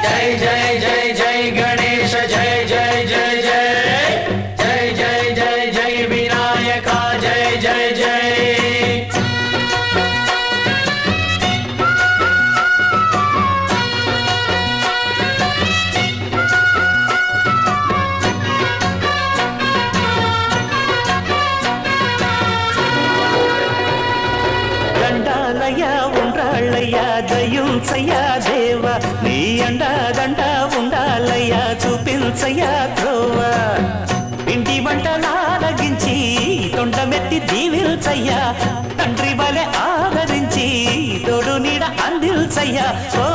జై జై జై జై గణేశ జై జై జై జై జై జై జై జై వినాయక జై జై జై దండాలయ్యా ఉండ్రాళ్ళయ్యా దయుంచయ్యా దేవ నీ అండాదండ ఉండాలయ్యా చూపించయ్యా త్రోవ ఇంటి వంటలారగించి తొండమెత్తి దీవిల్చయ్యా తండ్రి వలె ఆదరించి తోడు నీడ అందిల్చయ్యా ఓ